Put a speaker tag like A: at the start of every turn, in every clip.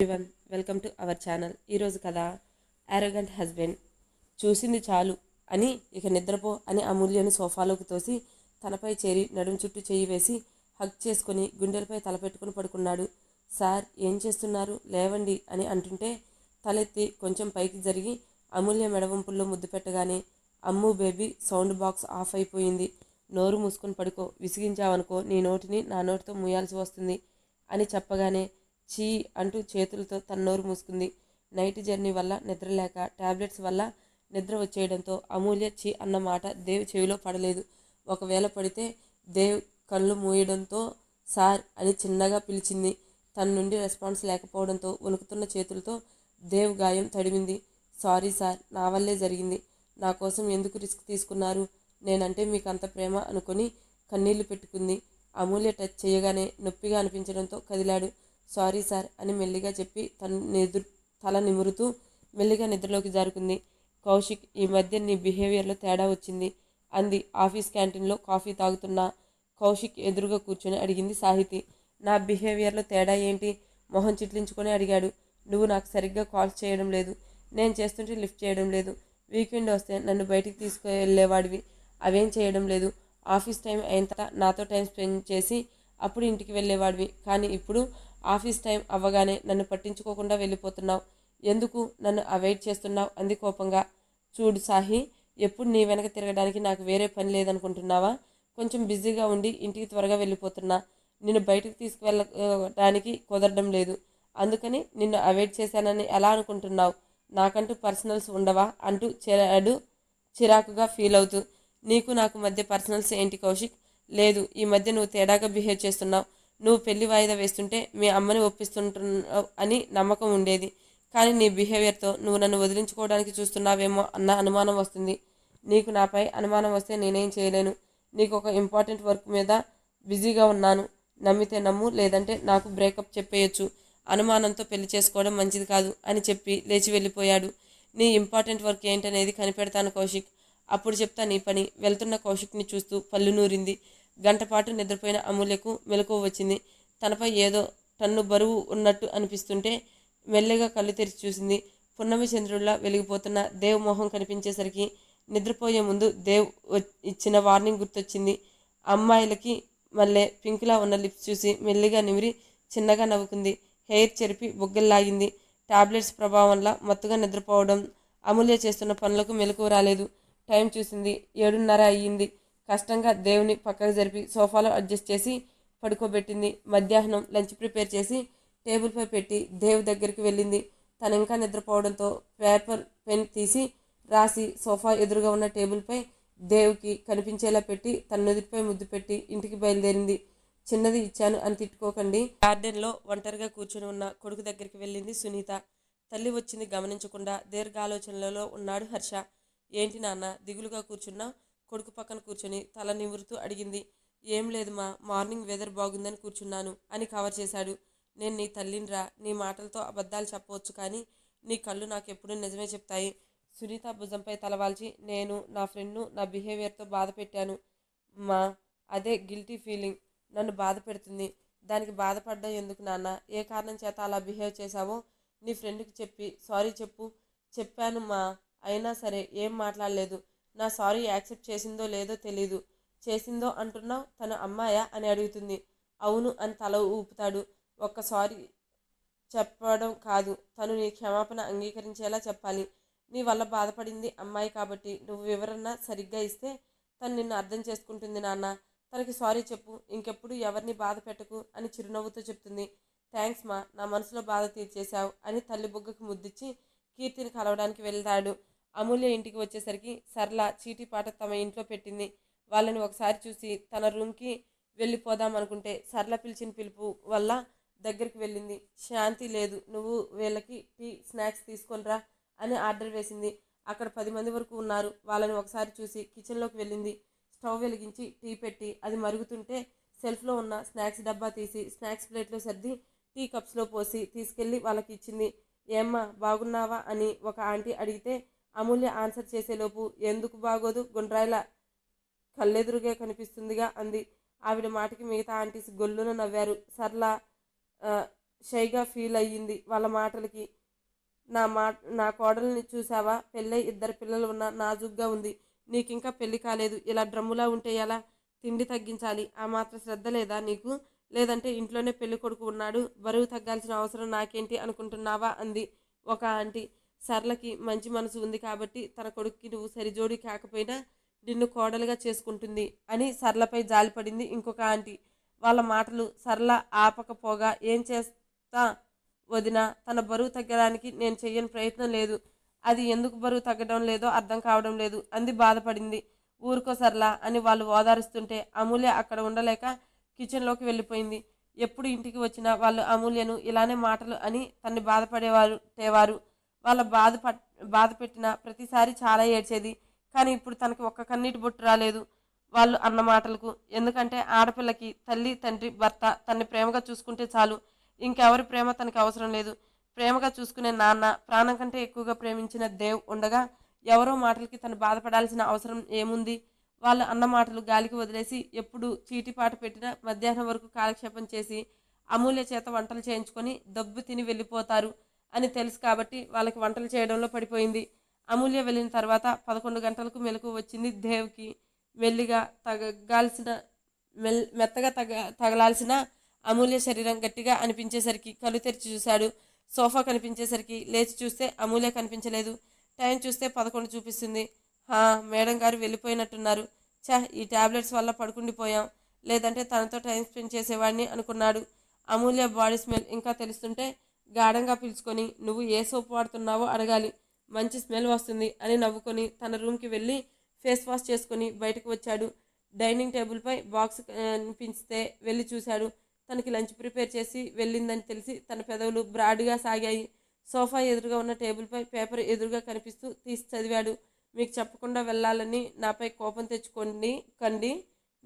A: Everyone welcome to our channel. ఈరోజు కథ arrogant husband. చూసింది చాలు అని ఇక నిద్రపో అని అమూల్యను సోఫాలోకి తోసి తనపై చేరి నడుం చుట్టూ చేయి వేసి హగ్ చేసుకుని గుండెలపై తలపెట్టుకుని పడుకున్నాడు. సార్ ఏం చేస్తున్నారు, లేవండి అని అంటుంటే తలెత్తి కొంచెం పైకి జరిగి అమూల్య మెడవంపుల్లో ముద్దు పెట్టగానే అమ్ము బేబీ సౌండ్ బాక్స్ ఆఫ్ అయిపోయింది. నోరు మూసుకొని పడుకో, విసిగించావనుకో నీ నోటిని నా నోటితో మూయాల్సి వస్తుంది అని చెప్పగానే చీ అంటూ చేతులతో తన నోరు మూసుకుంది. నైట్ జర్నీ వల్ల నిద్రలేక టాబ్లెట్స్ వల్ల నిద్ర వచ్చేయడంతో అమూల్య చీ అన్న మాట దేవ్ చెవిలో పడలేదు. ఒకవేళ పడితే దేవ్ కళ్ళు మూయడంతో సార్ అని చిన్నగా పిలిచింది. తన నుండి రెస్పాన్స్ లేకపోవడంతో వణుకుతున్న చేతులతో దేవ్ గాయం తడిమింది. సారీ సార్, నా వల్లే జరిగింది. నా కోసం ఎందుకు రిస్క్ తీసుకున్నారు? నేనంటే మీకు అంత ప్రేమ అనుకొని కన్నీళ్లు పెట్టుకుంది. అమూల్య టచ్ చేయగానే నొప్పిగా అనిపించడంతో కదిలాడు. సారీ సార్ అని మెల్లిగా చెప్పి తల నిమురుతూ మెల్లిగా నిద్రలోకి జారుకుంది. కౌశిక్, ఈ మధ్య నీ బిహేవియర్లో తేడా వచ్చింది అంది. ఆఫీస్ క్యాంటీన్లో కాఫీ తాగుతున్నా కౌశిక్ ఎదురుగా కూర్చొని అడిగింది సాహితి. నా బిహేవియర్లో తేడా ఏంటి? మొహం చిట్లించుకొని అడిగాడు. నువ్వు నాకు సరిగ్గా కాల్స్ చేయడం లేదు, నేను చేస్తుంటే లిఫ్ట్ చేయడం లేదు. వీకెండ్ వస్తే నన్ను బయటికి తీసుకువెళ్ళేవాడివి, అవేం చేయడం లేదు. ఆఫీస్ టైం అయిన తర్వాత నాతో టైం స్పెండ్ చేసి అప్పుడు ఇంటికి వెళ్ళేవాడివి. కానీ ఇప్పుడు ఆఫీస్ టైం అవ్వగానే నన్ను పట్టించుకోకుండా వెళ్ళిపోతున్నావు. ఎందుకు నన్ను అవాయిడ్ చేస్తున్నావు అంది కోపంగా. చూడు సాహి, ఎప్పుడు నీ వెనక తిరగడానికి నాకు వేరే పని లేదనుకుంటున్నావా? కొంచెం బిజీగా ఉండి ఇంటికి త్వరగా వెళ్ళిపోతున్నా. నిన్ను బయటకు తీసుకువెళ్ళడానికి కుదరడం లేదు. అందుకని నిన్ను అవాయిడ్ చేశానని ఎలా అనుకుంటున్నావు? నాకంటూ పర్సనల్స్ ఉండవా అంటూ చిరాకుగా ఫీల్ అవుతూ. నీకు నాకు మధ్య పర్సనల్స్ ఏంటి కౌశిక్? లేదు, ఈ మధ్య నువ్వు తేడాగా బిహేవ్ చేస్తున్నావు. నువ్వు పెళ్లి వాయిదా వేస్తుంటే మీ అమ్మని ఒప్పిస్తుంటున్నావు అని నమ్మకం ఉండేది. కానీ నీ బిహేవియర్తో నువ్వు నన్ను వదిలించుకోవడానికి చూస్తున్నావేమో అన్న అనుమానం వస్తుంది. నీకు నాపై అనుమానం వస్తే నేనేం చేయలేను. నీకు ఒక ఇంపార్టెంట్ వర్క్ మీద బిజీగా ఉన్నాను. నమ్మితే నమ్ము, లేదంటే నాకు బ్రేకప్ చెప్పేయచ్చు. అనుమానంతో పెళ్లి చేసుకోవడం మంచిది కాదు అని చెప్పి లేచి వెళ్ళిపోయాడు. నీ ఇంపార్టెంట్ వర్క్ ఏంటనేది కనిపెడతాను కౌశిక్, అప్పుడు చెప్తా నీ పని. వెళ్తున్న కౌశిక్ని చూస్తూ పళ్ళు నూరింది. గంటపాటు నిద్రపోయిన అమూల్యకు మెలకువ వచ్చింది. తనపై ఏదో టన్ను బరువు ఉన్నట్టు అనిపిస్తుంటే మెల్లగా కళ్ళు తెరిచి చూసింది. పున్నమి చంద్రుడిలా వెలిగిపోతున్న దేవ్ మొహం కనిపించేసరికి నిద్రపోయే ముందు దేవ్ ఇచ్చిన వార్నింగ్ గుర్తొచ్చింది. అమ్మాయిలకి మళ్ళీ పింక్లా ఉన్న లిప్స్ చూసి మెల్లిగా నిమిరి చిన్నగా నవ్వుకుంది. హెయిర్ చెరిపి బుగ్గల్లాగింది. టాబ్లెట్స్ ప్రభావంలా మత్తుగా నిద్రపోవడం అమూల్య చేస్తున్న పనులకు మెలకువ రాలేదు. టైం చూసింది. 7:30 అయ్యింది. కష్టంగా దేవుని పక్కకు జరిపి సోఫాలో అడ్జస్ట్ చేసి పడుకోబెట్టింది. మధ్యాహ్నం లంచ్ ప్రిపేర్ చేసి టేబుల్పై పెట్టి దేవ్ దగ్గరికి వెళ్ళింది. తను ఇంకా నిద్రపోవడంతో పేపర్ పెన్ తీసి రాసి సోఫా ఎదురుగా ఉన్న టేబుల్పై దేవ్కి కనిపించేలా పెట్టి తన నుదిటిపై ముద్దు పెట్టి ఇంటికి బయలుదేరింది. చిన్నది ఇచ్చాను అని తిట్టుకోకండి. గార్డెన్లో ఒంటరిగా కూర్చొని ఉన్న కొడుకు దగ్గరికి వెళ్ళింది సునీత. తల్లి వచ్చింది గమనించకుండా దీర్ఘాలోచనలలో ఉన్నాడు హర్ష. ఏంటి నాన్న దిగులుగా కూర్చున్నా? కొడుకు పక్కన కూర్చొని తల నిమురుతూ అడిగింది. ఏం లేదు మా, మార్నింగ్ వెదర్ బాగుందని కూర్చున్నాను అని కవర్ చేశాడు. నేను నీ తల్లినిరా, నీ మాటలతో అబద్ధాలు చెప్పవచ్చు కానీ నీ కళ్ళు నాకెప్పుడు నిజమే చెప్తాయి. సునీత భుజంపై తలవాల్చి, నేను నా ఫ్రెండ్ను నా బిహేవియర్తో బాధ పెట్టాను మా, అదే గిల్టీ ఫీలింగ్ నన్ను బాధ పెడుతుంది. దానికి బాధపడ్డా ఎందుకు నాన్న? ఏ కారణం చేత అలా బిహేవ్ చేశావో నీ ఫ్రెండ్కి చెప్పి సారీ చెప్పు. చెప్పాను మా, అయినా సరే ఏం మాట్లాడలేదు. నా సారీ యాక్సెప్ట్ చేసిందో లేదో తెలీదు. చేసిందో అంటున్నావు, తను అమ్మాయా అని అడుగుతుంది. అవును అని తల ఊపుతాడు. ఒక్క సారీ చెప్పడం కాదు, తను నీ క్షమాపణ అంగీకరించేలా చెప్పాలి. నీ వల్ల బాధపడింది అమ్మాయి కాబట్టి నువ్వు వివరణ సరిగ్గా ఇస్తే తను నిన్ను అర్థం చేసుకుంటుంది నాన్న. తనకి సారీ చెప్పు, ఇంకెప్పుడు ఎవరిని బాధ పెట్టకు అని చిరునవ్వుతో చెప్తుంది. థ్యాంక్స్ మా, నా మనసులో బాధ తీర్చేశావు అని తల్లి బుగ్గకు ముద్దిచ్చి కీర్తిని కలవడానికి వెళ్తాడు. అమూల్య ఇంటికి వచ్చేసరికి సరళ చీటీపాట తమ ఇంట్లో పెట్టింది. వాళ్ళని ఒకసారి చూసి తన రూమ్కి వెళ్ళిపోదాం అనుకుంటే సరళ పిలిచిన పిలుపు వల్ల దగ్గరికి వెళ్ళింది. శాంతి లేదు, నువ్వు వీళ్ళకి టీ స్నాక్స్ తీసుకొనిరా అని ఆర్డర్ వేసింది. అక్కడ 10 మంది వరకు ఉన్నారు. వాళ్ళని ఒకసారి చూసి కిచెన్లోకి వెళ్ళింది. స్టవ్ వెలిగించి టీ పెట్టి అది మరుగుతుంటే సెల్ఫ్లో ఉన్న స్నాక్స్ డబ్బా తీసి స్నాక్స్ ప్లేట్లో సర్ది టీ కప్స్లో పోసి తీసుకెళ్ళి వాళ్ళకి ఇచ్చింది. ఏమ్మా బాగున్నావా అని ఒక ఆంటీ అడిగితే అమూల్య ఆన్సర్ చేసేలోపు ఎందుకు బాగోదు, గుండ్రాయిల కళ్ళెదురుగా కనిపిస్తుందిగా అంది. ఆవిడ మాటకి మిగతా ఆంటీస్ గొల్లున నవ్వారు. సర్లా షైగా ఫీల్ అయ్యింది వాళ్ళ మాటలకి. నా కోడల్ని చూసావా, పెళ్ళై 2 పిల్లలు ఉన్న నాజుగ్గా ఉంది. నీకింకా పెళ్లి కాలేదు, ఇలా డ్రమ్ములా ఉంటే ఎలా? తిండి తగ్గించాలి, ఆ మాత్రం శ్రద్ధ లేదా నీకు? లేదంటే ఇంట్లోనే పెళ్లి కొడుకు ఉన్నాడు, బరువు తగ్గాల్సిన అవసరం నాకేంటి అనుకుంటున్నావా అంది ఒక ఆంటీ. సర్లకి మంచి మనసు ఉంది కాబట్టి తన కొడుక్కి నువ్వు సరిజోడి కాకపోయినా నిన్ను కోడలుగా చేసుకుంటుంది అని సర్లపై జాలిపడింది ఇంకొక ఆంటీ. వాళ్ళ మాటలు సరళ ఆపకపోగా, ఏం చేస్తా వదిన, తన బరువు తగ్గడానికి నేను చెయ్యని ప్రయత్నం లేదు. అది ఎందుకు బరువు తగ్గడం లేదో అర్థం కావడం లేదు అంది బాధపడింది. ఊరుకో సర్లా అని వాళ్ళు ఓదారుస్తుంటే అమూల్య అక్కడ ఉండలేక కిచెన్లోకి వెళ్ళిపోయింది. ఎప్పుడు ఇంటికి వచ్చినా వాళ్ళు అమూల్యను ఇలానే మాటలు అని తన్ని తేవారు. వాళ్ళ బాధ పెట్టిన ప్రతిసారి చాలా ఏడ్చేది. కానీ ఇప్పుడు తనకి ఒక్క కన్నీటి బొట్టు రాలేదు వాళ్ళు అన్న మాటలకు. ఎందుకంటే ఆడపిల్లకి తల్లి, తండ్రి, భర్త తన్ని ప్రేమగా చూసుకుంటే చాలు. ఇంకెవరి ప్రేమ తనకి అవసరం లేదు. ప్రేమగా చూసుకునే నాన్న, ప్రాణం కంటే ఎక్కువగా ప్రేమించిన దేవ్ ఉండగా ఎవరో మాటలకి తను బాధపడాల్సిన అవసరం ఏముంది? వాళ్ళు అన్న మాటలు గాలికి వదిలేసి ఎప్పుడు చీటిపాట పెట్టినా మధ్యాహ్నం వరకు కాలక్షేపం చేసి అమూల్య చేత వంటలు చేయించుకొని దబ్బు తిని వెళ్ళిపోతారు అని తెలుసు కాబట్టి వాళ్ళకి వంటలు చేయడంలో పడిపోయింది. అమూల్య వెళ్ళిన తర్వాత 11 గంటలకు మెలకు వచ్చింది దేవ్కి. మెల్లిగా తగగాల్సిన మెత్తగా తగలాల్సిన అమూల్య శరీరం గట్టిగా అనిపించేసరికి కళ్ళు తెరిచి చూశాడు. సోఫా కనిపించేసరికి లేచి చూస్తే అమూల్య కనిపించలేదు. టైం చూస్తే 11 చూపిస్తుంది. మేడం గారు వెళ్ళిపోయినట్టున్నారు. ఈ టాబ్లెట్స్ వల్ల పడుకుండిపోయాం, లేదంటే తనతో టైం స్పెండ్ చేసేవాడిని అనుకున్నాడు. అమూల్య బాడీ స్మెల్ ఇంకా తెలుస్తుంటే గాఢంగా పిలుచుకొని నువ్వు ఏ సోప్ వాడుతున్నావో అడగాలి, మంచి స్మెల్ వస్తుంది అని నవ్వుకొని తన రూమ్కి వెళ్ళి ఫేస్ వాష్ చేసుకొని బయటకు వచ్చాడు. డైనింగ్ టేబుల్పై బాక్స్ కనిపిస్తే వెళ్ళి చూశాడు. తనకి లంచ్ ప్రిపేర్ చేసి వెళ్ళిందని తెలిసి తన పెదవులు బ్రాడ్గా సాగాయి. సోఫా ఎదురుగా ఉన్న టేబుల్పై పేపర్ ఎదురుగా కనిపిస్తూ తీసి చదివాడు. మీకు చెప్పకుండా వెళ్ళాలని నాపై కోపం కండి.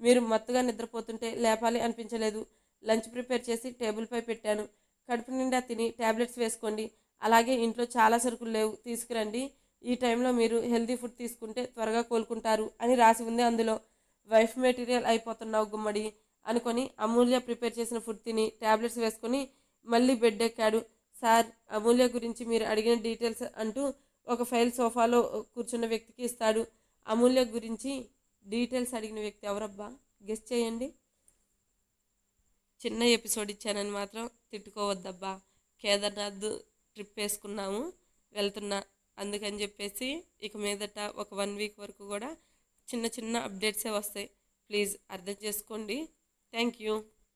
A: మీరు మత్తుగా నిద్రపోతుంటే లేపాలి అనిపించలేదు. లంచ్ ప్రిపేర్ చేసి టేబుల్పై పెట్టాను. కడుపు నిండా తిని ట్యాబ్లెట్స్ వేసుకోండి. అలాగే ఇంట్లో చాలా సరుకులు లేవు, తీసుకురండి. ఈ టైంలో మీరు హెల్తీ ఫుడ్ తీసుకుంటే త్వరగా కోలుకుంటారు అని రాసి ఉంది అందులో. వైఫ్ మెటీరియల్ అయిపోతున్నావు గుమ్మడి అనుకొని అమూల్య ప్రిపేర్ చేసిన ఫుడ్ తిని ట్యాబ్లెట్స్ వేసుకొని మళ్ళీ బెడ్ ఎక్కాడు. సార్, అమూల్య గురించి మీరు అడిగిన డీటెయిల్స్ అంటూ ఒక ఫైల్ సోఫాలో కూర్చున్న వ్యక్తికి ఇస్తాడు. అమూల్య గురించి డీటెయిల్స్ అడిగిన వ్యక్తి ఎవరబ్బా, గెస్ట్ చేయండి. చిన్న ఎపిసోడ్ ఇచ్చానని మాత్రం తిట్టుకోవద్దబ్బా. కేదార్నాథ్ ట్రిప్ వేసుకున్నాము, వెళ్తున్నా, అందుకని చెప్పేసి ఇక మీదట ఒక 1 వీక్ వరకు కూడా చిన్న చిన్న అప్డేట్సే వస్తాయి. ప్లీజ్ అర్థం చేసుకోండి. Thank you.